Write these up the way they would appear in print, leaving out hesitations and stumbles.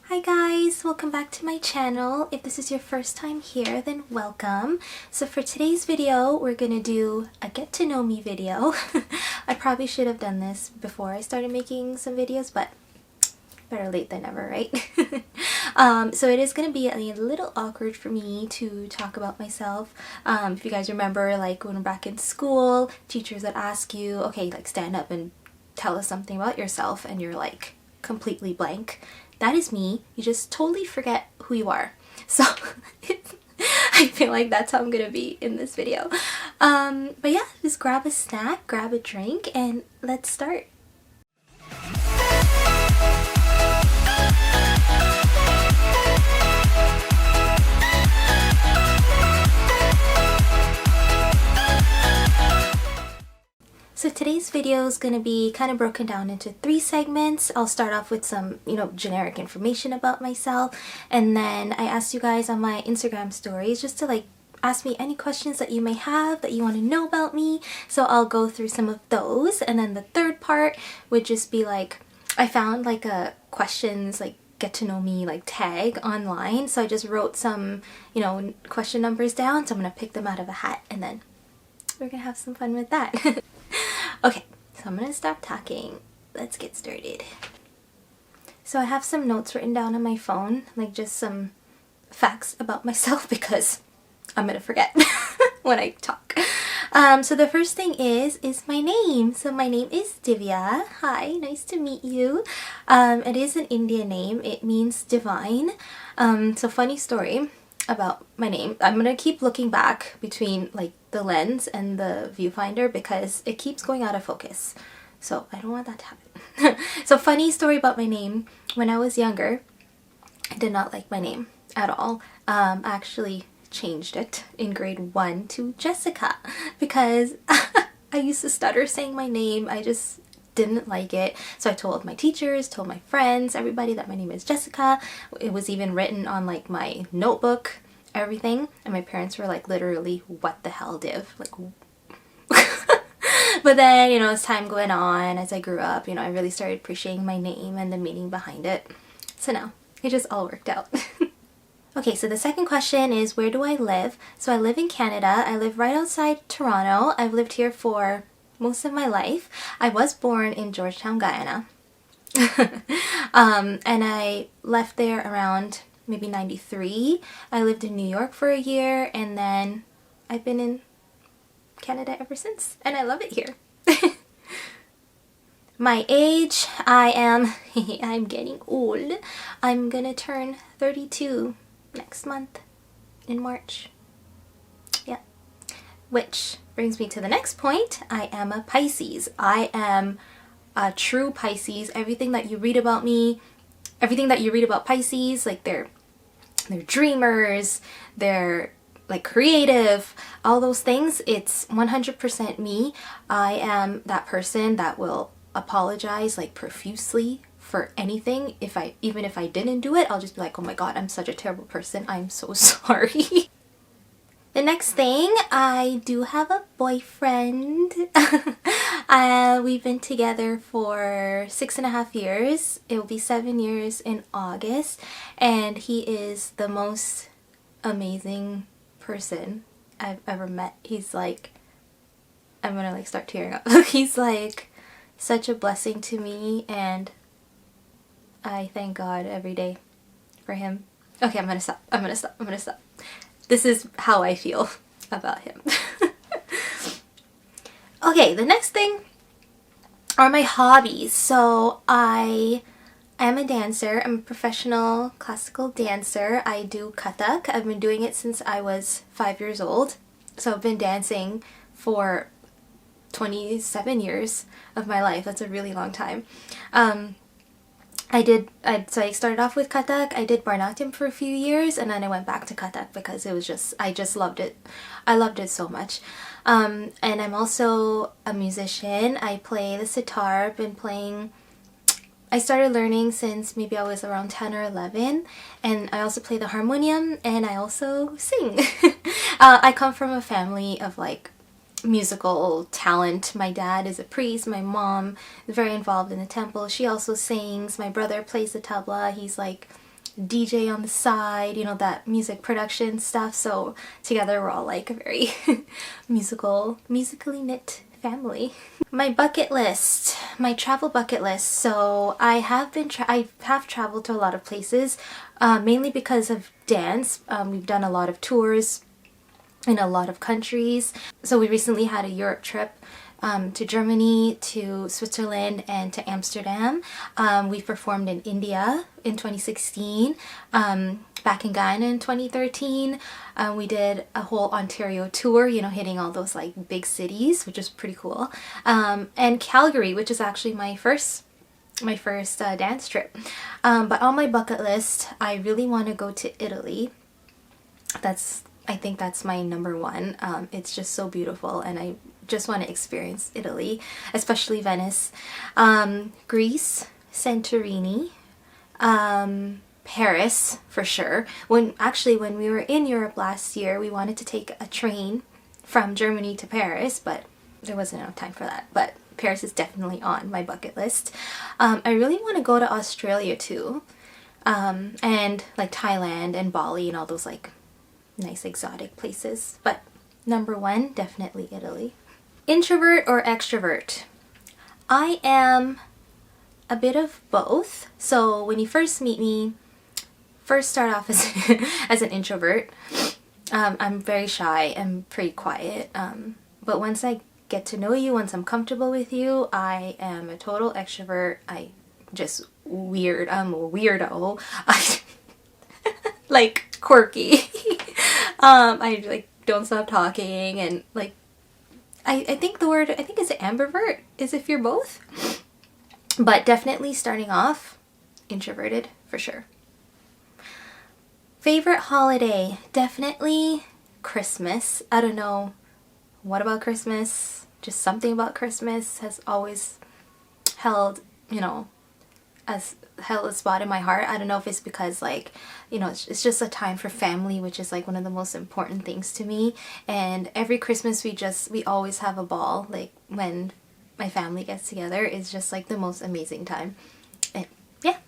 Hi guys, welcome back to my channel. If this is your first time here, then welcome. So for today's video, we're gonna do a get to know me video. I probably should have done this before I started making some videos, but better late than never, right? So it is gonna be a little awkward for me to talk about myself. If you guys remember, like when we're back in school, teachers would ask you, okay, like stand up and tell us something about yourself, and you're like completely blank. That is me. You just totally forget who you are. So I feel like that's how I'm gonna be in this video. But yeah, just grab a snack, grab a drink, and let's start. So today's video is going to be kind of broken down into 3 segments. I'll start off with some, generic information about myself. And then I asked you guys on my Instagram stories just to ask me any questions that you may have that you want to know about me. So I'll go through some of those. And then the third part would just be I found a questions get to know me tag online. So I just wrote some, question numbers down. So I'm going to pick them out of a hat and then we're going to have some fun with that. Okay, so I'm gonna stop talking. Let's get started. So I have some notes written down on my phone, just some facts about myself because I'm gonna forget when I talk. So the first thing is my name. So my name is Divya. Hi, nice to meet you. It is an Indian name. It means divine. So funny story about my name. I'm gonna keep looking back between the lens and the viewfinder because it keeps going out of focus. So I don't want that to happen. So funny story about my name. When I was younger, I did not like my name at all. I actually changed it in grade 1 to Jessica because I used to stutter saying my name. I just didn't like it. So I told my teachers, told my friends, everybody that my name is Jessica. It was even written on my notebook, everything. And my parents were literally, what the hell, Div? But then, as time going on, as I grew up, I really started appreciating my name and the meaning behind it. So now it just all worked out. Okay, so the second question is, where do I live? So I live in Canada. I live right outside Toronto. I've lived here for most of my life. I was born in Georgetown, Guyana. And I left there around maybe 93. I lived in New York for a year, and then I've been in Canada ever since, and I love it here. My age, I'm getting old. I'm gonna turn 32 next month in March. Yeah. Which brings me to the next point. I am a Pisces. I am a true Pisces. Everything that you read about me, everything that you read about Pisces, they're dreamers, they're creative, all those things, it's 100% me. I am that person that will apologize profusely for anything. Even if I didn't do it, I'll just be like, oh my god, I'm such a terrible person, I'm so sorry. The next thing, I do have a boyfriend. We've been together for 6.5 years. It will be 7 years in August, and he is the most amazing person I've ever met. He's I'm gonna start tearing up. He's such a blessing to me, and I thank God every day for him. Okay, I'm gonna stop. This is how I feel about him. Okay, the next thing are my hobbies. So I am a dancer. I'm a professional classical dancer. I do Kathak. I've been doing it since I was 5 years old. So I've been dancing for 27 years of my life. That's a really long time. So I started off with Kathak. I did Bharatanatyam for a few years, and then I went back to Kathak because I just loved it. I loved it so much. And I'm also a musician. I play the sitar. I've been playing, I started learning since maybe I was around 10 or 11, and I also play the harmonium, and I also sing. I come from a family of musical talent. My dad is a priest, my mom is very involved in the temple, she also sings, my brother plays the tabla, he's DJ on the side, you know, that music production stuff. So together we're all like a very musically knit family. My bucket list, my travel bucket list. So I have traveled to a lot of places, mainly because of dance. We've done a lot of tours in a lot of countries. So we recently had a Europe trip to Germany, to Switzerland, and to Amsterdam. We performed in India in 2016, back in Ghana in 2013. We did a whole Ontario tour, you know, hitting all those like big cities, which is pretty cool. And Calgary, which is actually my first dance trip. But on my bucket list, I really want to go to Italy. I think that's my number one. It's just so beautiful, and I just want to experience Italy, especially Venice. Greece, Santorini, Paris for sure. When we were in Europe last year, we wanted to take a train from Germany to Paris, but there wasn't enough time for that. But Paris is definitely on my bucket list. I really want to go to Australia too, and like Thailand and Bali and all those like nice exotic places. But number one, definitely Italy. Introvert or extrovert? I am a bit of both. So when you first meet me, first start off as, as an introvert. I'm very shy and pretty quiet. But once I get to know you, once I'm comfortable with you, I am a total extrovert. I'm a weirdo. Like quirky. I like don't stop talking, and like I think the word, I think it's ambivert, is if you're both. But definitely starting off introverted for sure. Favorite holiday? Definitely Christmas. I don't know what about Christmas, just something about Christmas has always held, you know, held a spot in my heart. I don't know if it's because like, you know, it's just a time for family, which is like one of the most important things to me. And every Christmas we always have a ball. Like when my family gets together, it's just like the most amazing time. And yeah.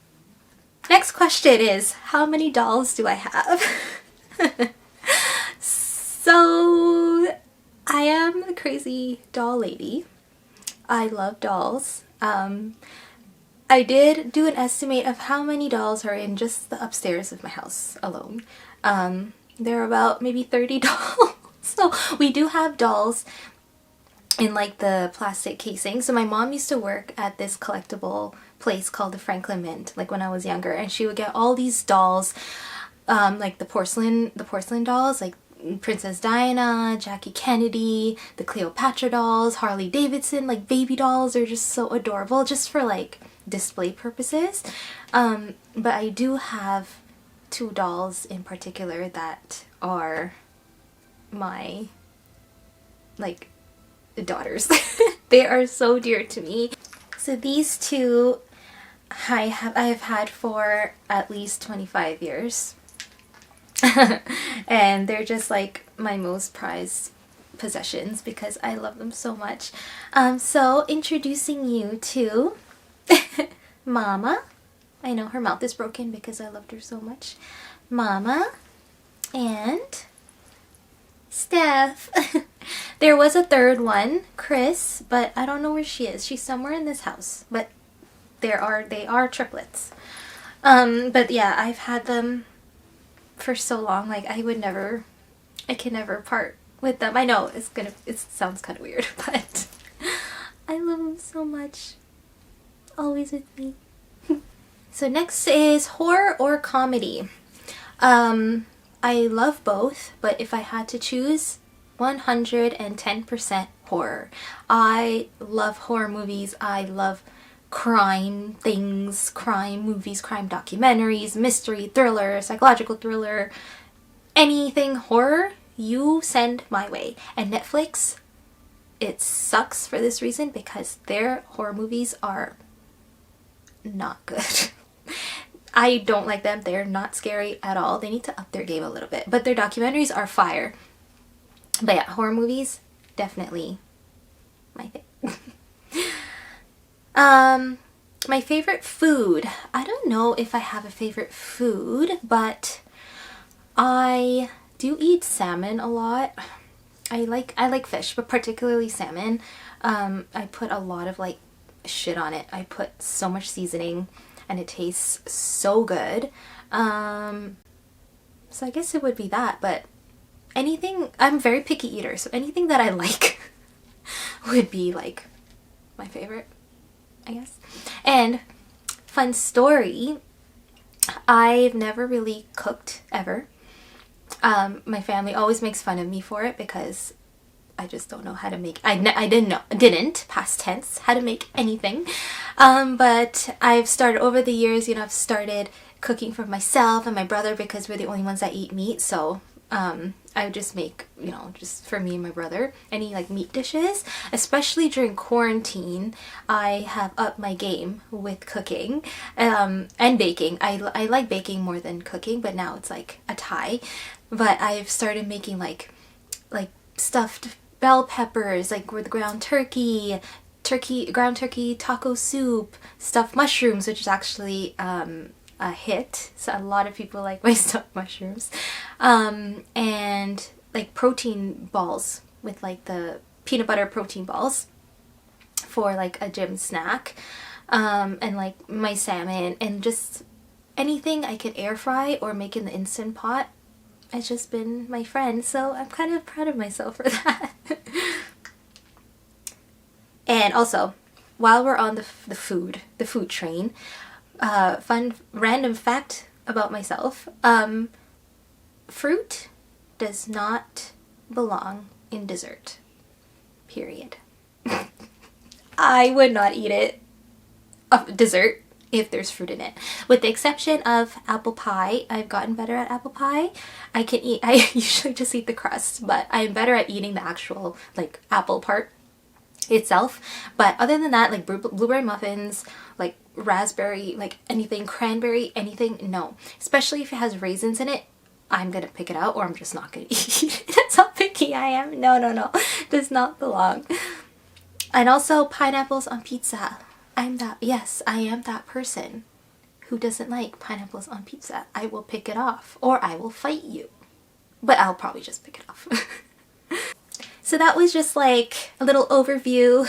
Next question is, how many dolls do I have? So I am a crazy doll lady. I love dolls. I did do an estimate of how many dolls are in just the upstairs of my house alone. There are about maybe 30 dolls. So we do have dolls in like the plastic casing. So my mom used to work at this collectible place called the Franklin Mint, like when I was younger, and she would get all these dolls, like the porcelain dolls, like Princess Diana, Jackie Kennedy, the Cleopatra dolls, Harley Davidson, like baby dolls. Are just so adorable, just for like display purposes. But I do have two dolls in particular that are my like daughters. They are so dear to me. So these two I have had for at least 25 years. And they're just like my most prized possessions because I love them so much. So introducing you to Mama. I know her mouth is broken because I loved her so much. Mama and Steph. There was a third one, Chris, but I don't know where she is. She's somewhere in this house, but they are triplets. But yeah, I've had them for so long. Like I can never part with them. I know it sounds kind of weird, but I love them so much. Always with me. So next is horror or comedy. I love both, but if I had to choose, 110% horror. I love horror movies. I love crime things, crime movies, crime documentaries, mystery, thriller, psychological thriller, anything horror, you send my way. And Netflix, it sucks for this reason because their horror movies are not good. I don't like them. They're not scary at all. They need to up their game a little bit. But their documentaries are fire. But yeah, horror movies, definitely my thing. My favorite food. I don't know if I have a favorite food, but I do eat salmon a lot. I like fish, but particularly salmon. I put a lot of like shit on it. I put so much seasoning and it tastes so good. So I guess it would be that, but anything, I'm a very picky eater, so anything that I like would be like my favorite, I guess. And fun story, I've never really cooked ever. My family always makes fun of me for it because I just don't know how to make, I didn't, past tense, how to make anything. But I've started over the years, you know, I've started cooking for myself and my brother because we're the only ones that eat meat. So I would just make, you know, just for me and my brother, any like meat dishes. Especially during quarantine, I have upped my game with cooking and baking. I like baking more than cooking, but now it's like a tie. But I've started making like stuffed bell peppers, like with ground turkey, ground turkey taco soup, stuffed mushrooms, which is actually a hit. So a lot of people like my stuffed mushrooms. And like protein balls with like the peanut butter protein balls for like a gym snack. And like my salmon and just anything I can air fry or make in the Instant Pot. It's just been my friend, so I'm kind of proud of myself for that. And also, while we're on the food train, fun random fact about myself, fruit does not belong in dessert, period. I would not eat it, dessert, if there's fruit in it. With the exception of apple pie. I've gotten better at apple pie. I usually just eat the crust, but I'm better at eating the actual like apple part itself. But other than that, like blueberry muffins, like raspberry, like anything, cranberry, anything, no. Especially if it has raisins in it, I'm gonna pick it out or I'm just not gonna eat it. That's how picky I am. No. Does not belong. And also pineapples on pizza. I am that person who doesn't like pineapples on pizza. I will pick it off or I will fight you. But I'll probably just pick it off. So that was just like a little overview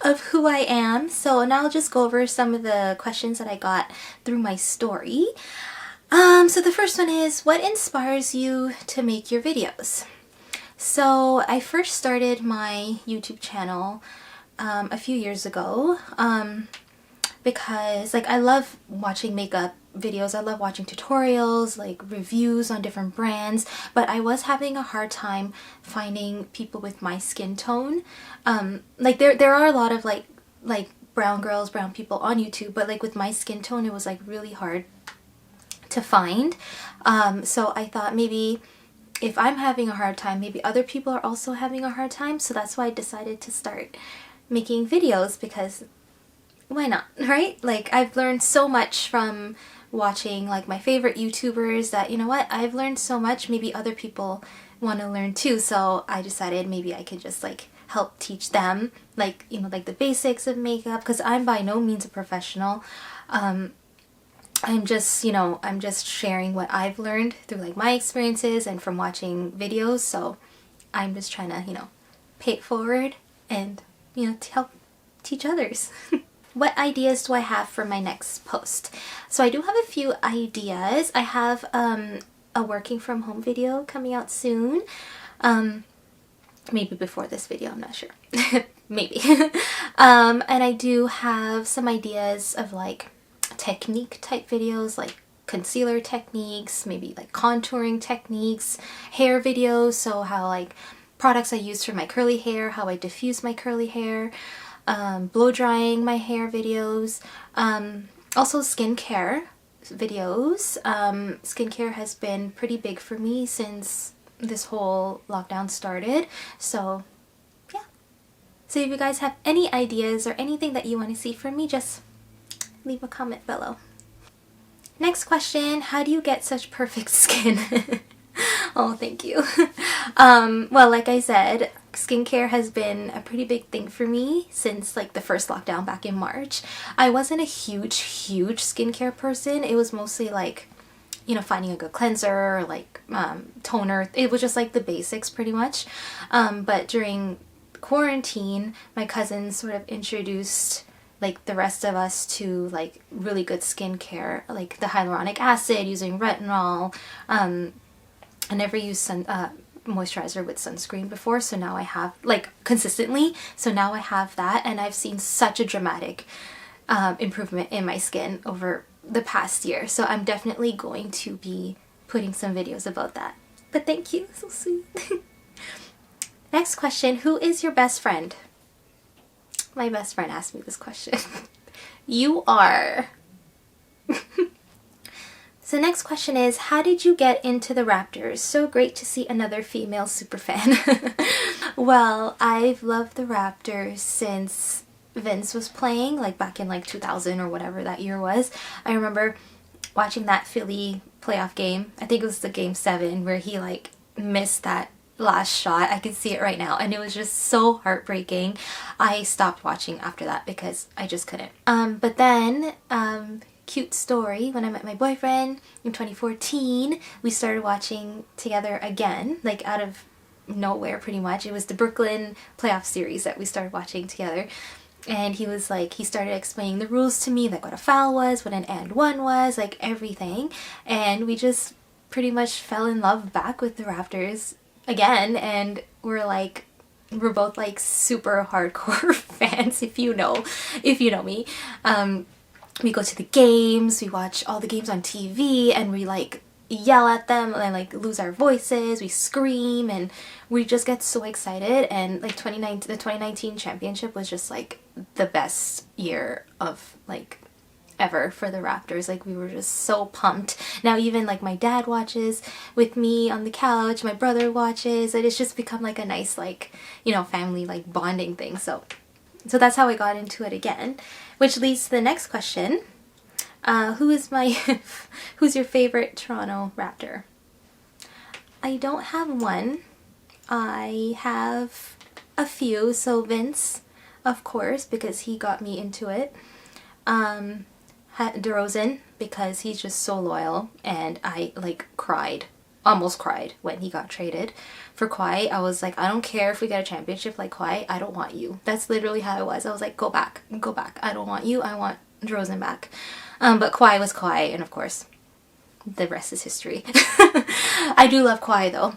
of who I am. So now I'll just go over some of the questions that I got through my story. So the first one is, what inspires you to make your videos? So I first started my YouTube channel a few years ago because like I love watching makeup videos. I love watching tutorials, like reviews on different brands, but I was having a hard time finding people with my skin tone. Like there are a lot of like brown girls, brown people on YouTube, but like with my skin tone it was like really hard to find. So I thought maybe if I'm having a hard time, maybe other people are also having a hard time. So that's why I decided to start making videos, because why not, right? Like I've learned so much from watching like my favorite YouTubers that, you know what, I've learned so much, maybe other people want to learn too. So I decided maybe I could just like help teach them like, you know, like the basics of makeup, because I'm by no means a professional. I'm just, you know, I'm just sharing what I've learned through like my experiences and from watching videos. So I'm just trying to, you know, pay it forward and, you know, to help teach others. What ideas do I have for my next post? So I do have a few ideas. I have a working from home video coming out soon. Maybe before this video, I'm not sure. Maybe. And I do have some ideas of like technique type videos, like concealer techniques, maybe like contouring techniques, hair videos, so how like products I use for my curly hair, how I diffuse my curly hair, blow drying my hair videos, also skincare videos. Skincare has been pretty big for me since this whole lockdown started, so yeah. So if you guys have any ideas or anything that you want to see from me, just leave a comment below. Next question, how do you get such perfect skin? Oh, thank you. Well, like I said, skincare has been a pretty big thing for me since like the first lockdown back in March. I wasn't a huge skincare person. It was mostly like, you know, finding a good cleanser or like toner. It was just like the basics pretty much. But during quarantine, my cousins sort of introduced like the rest of us to like really good skincare, like the hyaluronic acid, using retinol. I never used moisturizer with sunscreen before, so now I have, like, consistently, so now I have that, and I've seen such a dramatic improvement in my skin over the past year, so I'm definitely going to be putting some videos about that. But thank you, so sweet. Next question, who is your best friend? My best friend asked me this question. You are. So next question is, how did you get into the Raptors? So great to see another female superfan. Well, I've loved the Raptors since Vince was playing, like back in like 2000 or whatever that year was. I remember watching that Philly playoff game. I think it was the game 7 where he like missed that last shot. I can see it right now, and it was just so heartbreaking. I stopped watching after that because I just couldn't. But then, cute story, when I met my boyfriend in 2014, we started watching together again, like out of nowhere pretty much. It was the Brooklyn playoff series that we started watching together, and he was like, he started explaining the rules to me, like what a foul was, what an and one was, like everything, and we just pretty much fell in love back with the Raptors again, and we're both like super hardcore fans, if you know me. We go to the games, we watch all the games on TV, and we like yell at them and like lose our voices, we scream, and we just get so excited. And like the 2019 championship was just like the best year of like ever for the Raptors. Like we were just so pumped. Now even like my dad watches with me on the couch, my brother watches, and it's just become like a nice like, you know, family like bonding thing. So that's how I got into it again, which leads to the next question. Who's your favorite Toronto Raptor? I don't have one. I have a few. So Vince, of course, because he got me into it. DeRozan, because he's just so loyal, and I like almost cried when he got traded for Kawhi. I was like, I don't care if we get a championship like Kawhi, I don't want you. That's literally how it was. I was like, go back, I don't want you, I want DeRozan back. But Kawhi was Kawhi, and of course the rest is history. I do love Kawhi though.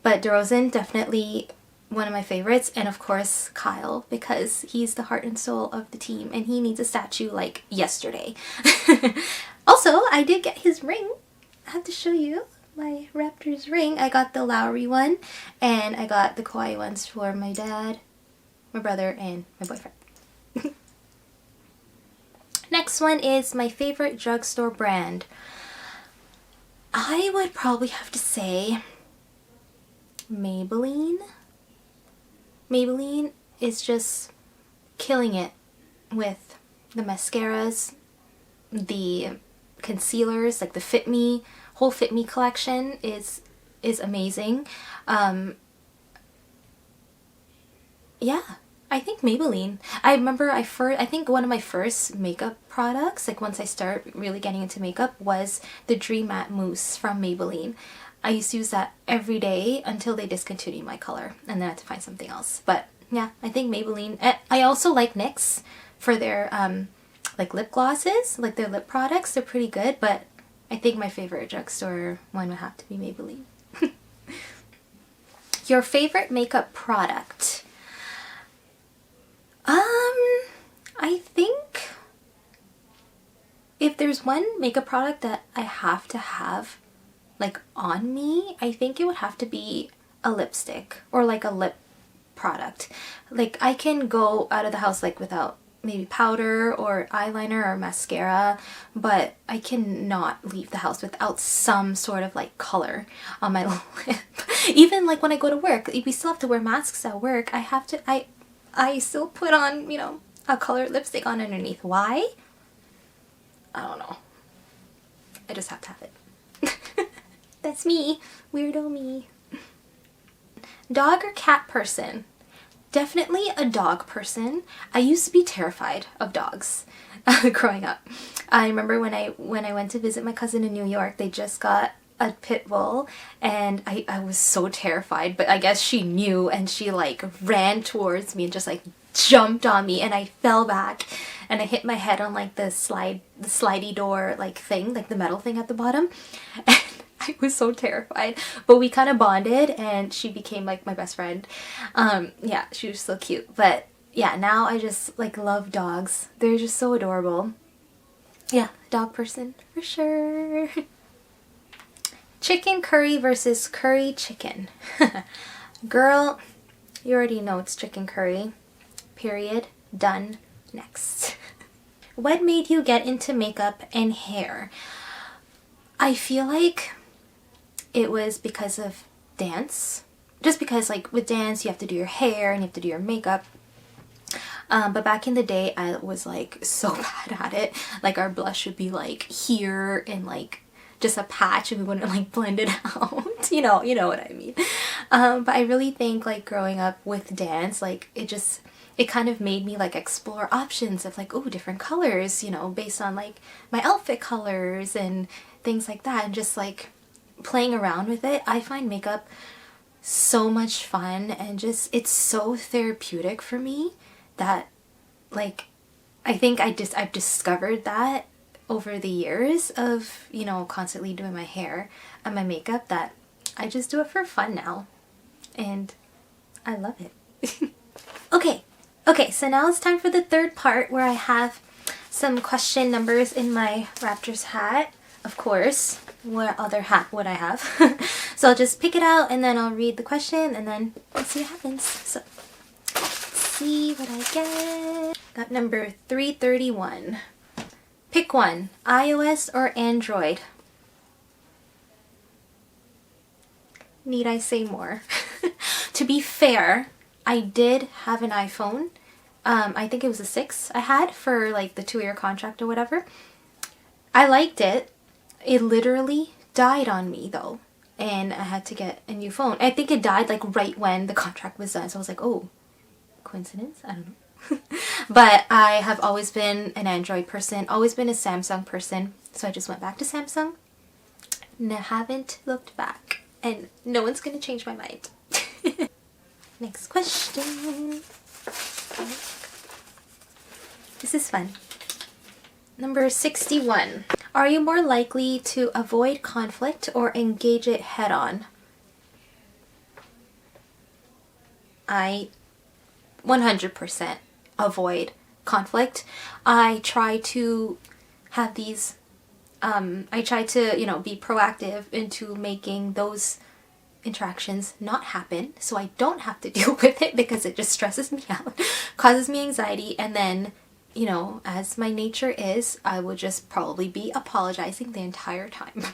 But DeRozan, definitely one of my favorites, and of course Kyle, because he's the heart and soul of the team, and he needs a statue like yesterday. Also, I did get his ring. I have to show you my Raptors ring. I got the Lowry one, and I got the Kawhi ones for my dad, my brother, and my boyfriend. Next one is my favorite drugstore brand. I would probably have to say Maybelline. Maybelline is just killing it with the mascaras, the concealers, like the Fit Me, whole Fit Me collection is amazing. Yeah, I think Maybelline. I remember I think one of my first makeup products, like once I started really getting into makeup, was the Dream Matte Mousse from Maybelline. I used to use that every day until they discontinued my color, and then I had to find something else. But yeah, I think Maybelline. I also like NYX for their like lip glosses, like their lip products. They're pretty good, but I think my favorite drugstore one would have to be Maybelline. Your favorite makeup product? I think if there's one makeup product that I have to have like on me, I think it would have to be a lipstick or like a lip product. Like I can go out of the house like without maybe powder or eyeliner or mascara, but I cannot leave the house without some sort of like color on my lip. Even like when I go to work, we still have to wear masks at work. I still put on, you know, a colored lipstick on underneath. Why? I don't know. I just have to have it. That's me. Weirdo me. Dog or cat person? Definitely a dog person. I used to be terrified of dogs growing up. I remember when I went to visit my cousin in New York, they just got a pit bull and I was so terrified, but I guess she knew and she like ran towards me and just like jumped on me and I fell back and I hit my head on like the slidey door like thing, like the metal thing at the bottom. And I was so terrified, but we kind of bonded and she became like my best friend. Yeah, she was so cute. But yeah, now I just like love dogs. They're just so adorable. Yeah, dog person for sure. Chicken curry versus curry chicken. Girl, you already know it's chicken curry. Period. Done. Next. What made you get into makeup and hair? I feel like it was because of dance. Just because like with dance you have to do your hair and you have to do your makeup. But back in the day I was like so bad at it. Like our blush would be like here and like just a patch and we wouldn't like blend it out. you know what I mean. But I really think like growing up with dance, like it kind of made me like explore options of like, oh, different colors, you know, based on like my outfit colors and things like that, and just like playing around with it. I find makeup so much fun and just it's so therapeutic for me that like I think I've discovered that over the years of, you know, constantly doing my hair and my makeup, that I just do it for fun now and I love it. Okay, so now it's time for the third part where I have some question numbers in my Raptors hat. Of course, what other hat would I have? So I'll just pick it out and then I'll read the question and then let's see what happens. So let's see what I get. Got number 331. Pick one, iOS or Android? Need I say more? To be fair, I did have an iPhone. I think it was a 6 I had for like the 2-year contract or whatever. I liked it. It literally died on me though. And I had to get a new phone. I think it died like right when the contract was done. So I was like, oh, coincidence? I don't know. But I have always been an Android person, always been a Samsung person. So I just went back to Samsung and I haven't looked back. And no one's gonna change my mind. Next question. This is fun. Number 61. Are you more likely to avoid conflict or engage it head on? I 100% avoid conflict. I try to have these, I try to, you know, be proactive into making those interactions not happen so I don't have to deal with it because it just stresses me out, causes me anxiety, and then, you know, as my nature is, I would just probably be apologizing the entire time.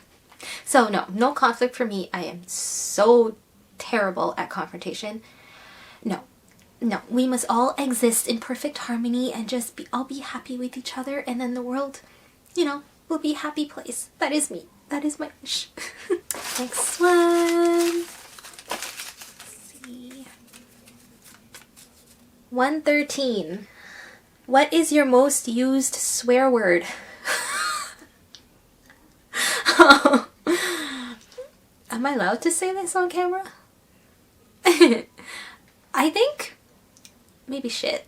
So no conflict for me. I am so terrible at confrontation. No, we must all exist in perfect harmony and just all be happy with each other, and then the world, you know, will be a happy place. That is me. That is my wish. Next one. Let's see. 113. What is your most used swear word? Am I allowed to say this on camera? I think maybe shit.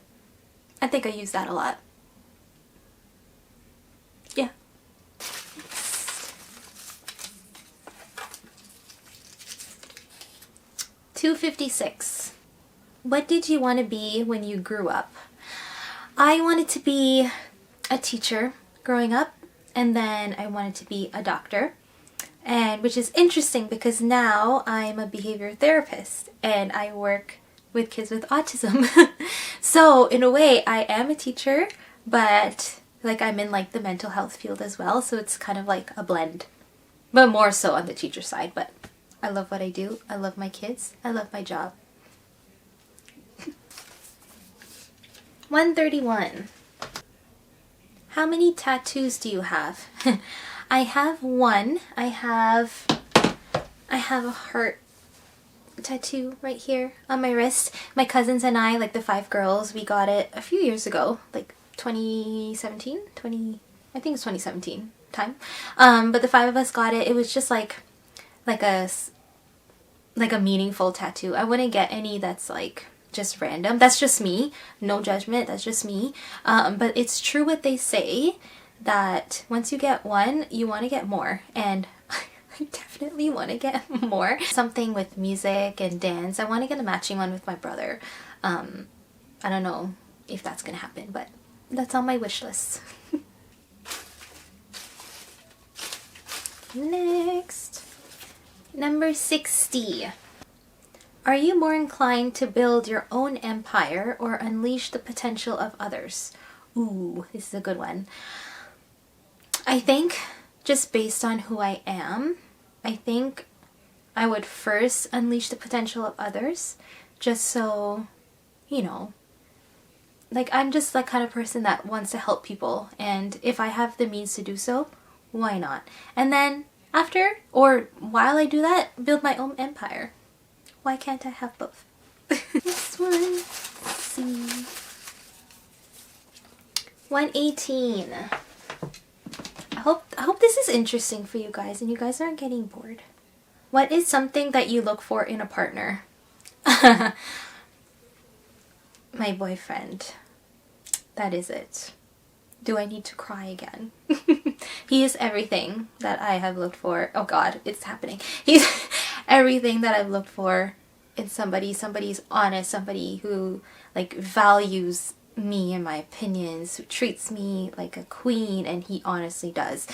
I think I use that a lot. Yeah. 256. What did you want to be when you grew up? I wanted to be a teacher growing up, and then I wanted to be a doctor. And which is interesting because now I'm a behavior therapist and I work with kids with autism. So in a way I am a teacher, but like I'm in like the mental health field as well, so it's kind of like a blend, but more so on the teacher side. But I love what I do. I love my kids. I love my job. 131. How many tattoos do you have? I have one. I have a heart tattoo right here on my wrist. My cousins and I, like the 5 girls, we got it a few years ago, like 2017, I think it's 2017 time. But the 5 of us got it. It was just like a meaningful tattoo. I wouldn't get any that's like just random. That's just me. No judgment. That's just me. But it's true what they say, that once you get one, you want to get more. And I definitely want to get more. Something with music and dance. I want to get a matching one with my brother. I don't know if that's gonna happen, but that's on my wish list. Next, number 60. Are you more inclined to build your own empire or unleash the potential of others? Ooh, this is a good one. I think just based on who I am, I think I would first unleash the potential of others, just so, you know, like I'm just the kind of person that wants to help people, and if I have the means to do so, why not? And then after or while I do that, build my own empire. Why can't I have both? Next one, let's see. 118. I hope this is interesting for you guys and you guys aren't getting bored. What is something that you look for in a partner? My boyfriend. That is it. Do I need to cry again? He is everything that I have looked for. Oh God, it's happening. He's everything that I've looked for in somebody. Somebody's honest, somebody who like values me and my opinions, who treats me like a queen, and he honestly does.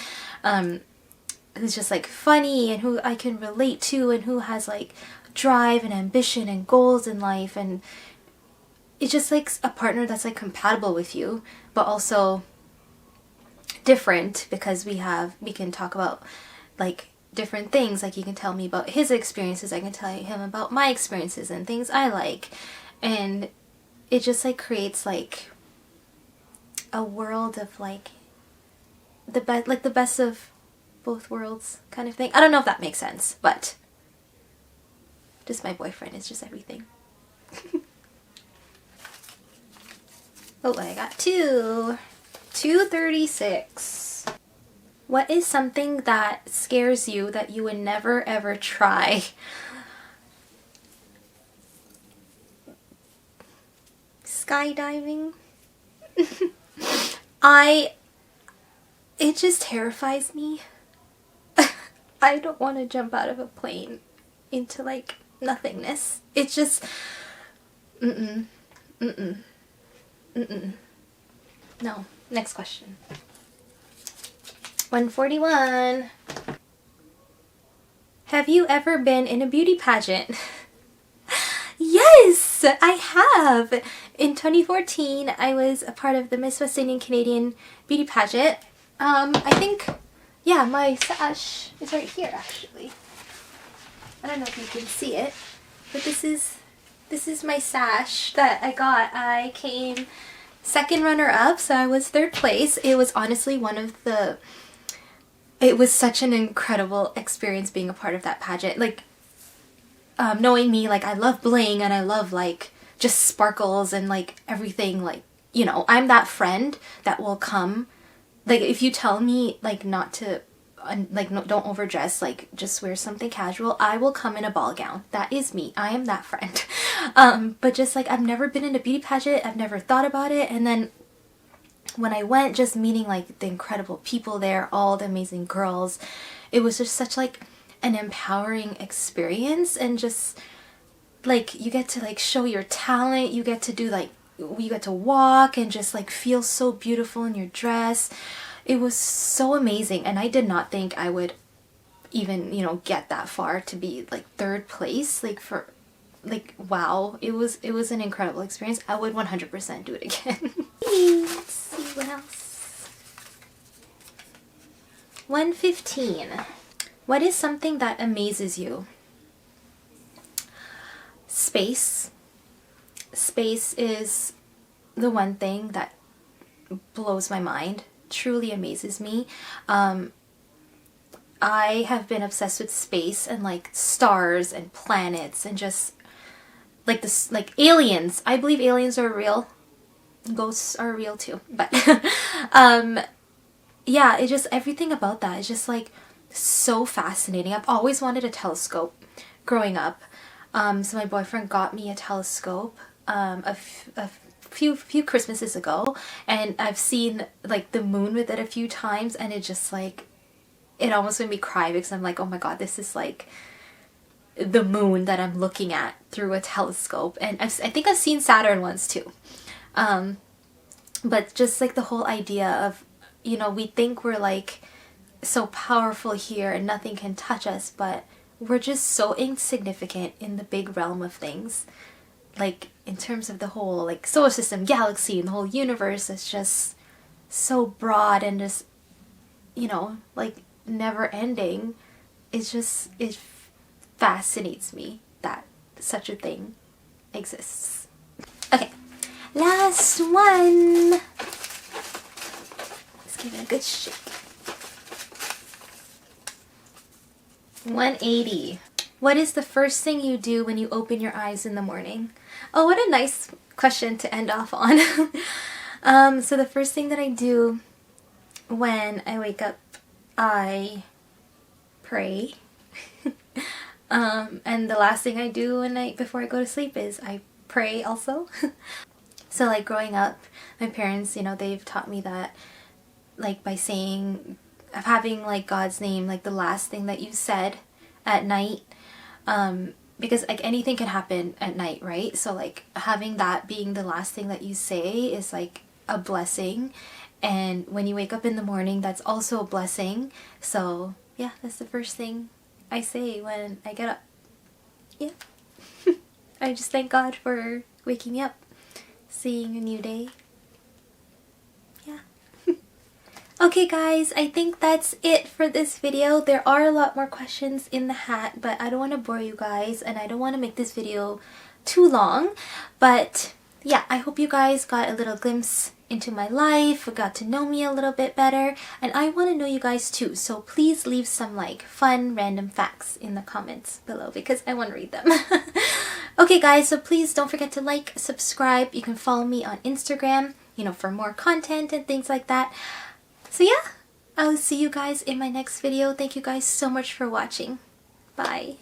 Who's just like funny and who I can relate to, and who has like drive and ambition and goals in life, and it's just like a partner that's like compatible with you, but also different, because we can talk about like different things. Like he can tell me about his experiences, I can tell him about my experiences and things I like, and it just like creates like a world of like the best of both worlds kind of thing. I don't know if that makes sense, but just my boyfriend is just everything. Oh, I got 236. What is something that scares you that you would never ever try? Skydiving. It just terrifies me. I don't want to jump out of a plane into like nothingness. It's just no. Next question. 141. Have you ever been in a beauty pageant? Yes, I have. In 2014, I was a part of the Miss West Indian Canadian beauty pageant. I think, yeah, my sash is right here actually. I don't know if you can see it, but this is my sash that I got. I came second runner-up, so I was 3rd place. It was honestly it was such an incredible experience being a part of that pageant. Like, knowing me, like I love bling and I love like just sparkles and like everything, like, you know, I'm that friend that will come, like if you tell me like not to, like no, don't overdress, like just wear something casual, I will come in a ball gown. That is me. I am that friend. But just like I've never been in a beauty pageant, I've never thought about it, and then when I went, just meeting like the incredible people there, all the amazing girls, it was just such like an empowering experience, and just like you get to like show your talent, you get to do like, you get to walk and just like feel so beautiful in your dress. It was so amazing, and I did not think I would even, you know, get that far to be like 3rd place. Like for like, wow, it was an incredible experience. I would 100% do it again. Let's see what else. 115. What is something that amazes you? Space. Space is the one thing that blows my mind, truly amazes me. I have been obsessed with space and like stars and planets and just like this, like aliens. I believe aliens are real. Ghosts are real too, but yeah, it just, everything about that is just like so fascinating. I've always wanted a telescope growing up. So my boyfriend got me a telescope a few Christmases ago, and I've seen like the moon with it a few times, and it just like, it almost made me cry because I'm like, oh my god, this is like the moon that I'm looking at through a telescope. And I think I've seen Saturn once too. But just like the whole idea of, you know, we think we're like so powerful here and nothing can touch us, but we're just so insignificant in the big realm of things. Like in terms of the whole like solar system, galaxy, and the whole universe is just so broad and just, you know, like never ending. It's just, it fascinates me that such a thing exists. Okay, last one. Let's give it a good shake. 180. What is the first thing you do when you open your eyes in the morning? Oh, what a nice question to end off on. So the first thing that I do when I wake up, I pray. And the last thing I do before I go to sleep is I pray also. So like growing up, my parents, you know, they've taught me that like by saying, of having like God's name like the last thing that you said at night, because like anything can happen at night, right? So like having that being the last thing that you say is like a blessing, and when you wake up in the morning, that's also a blessing. So yeah, that's the first thing I say when I get up. Yeah. I just thank God for waking me up, seeing a new day. Okay guys, I think that's it for this video. There are a lot more questions in the hat, but I don't want to bore you guys and I don't want to make this video too long. But yeah, I hope you guys got a little glimpse into my life, got to know me a little bit better, and I want to know you guys too. So please leave some like fun random facts in the comments below because I want to read them. Okay guys, so please don't forget to like, subscribe. You can follow me on Instagram, you know, for more content and things like that. So yeah, I'll see you guys in my next video. Thank you guys so much for watching. Bye.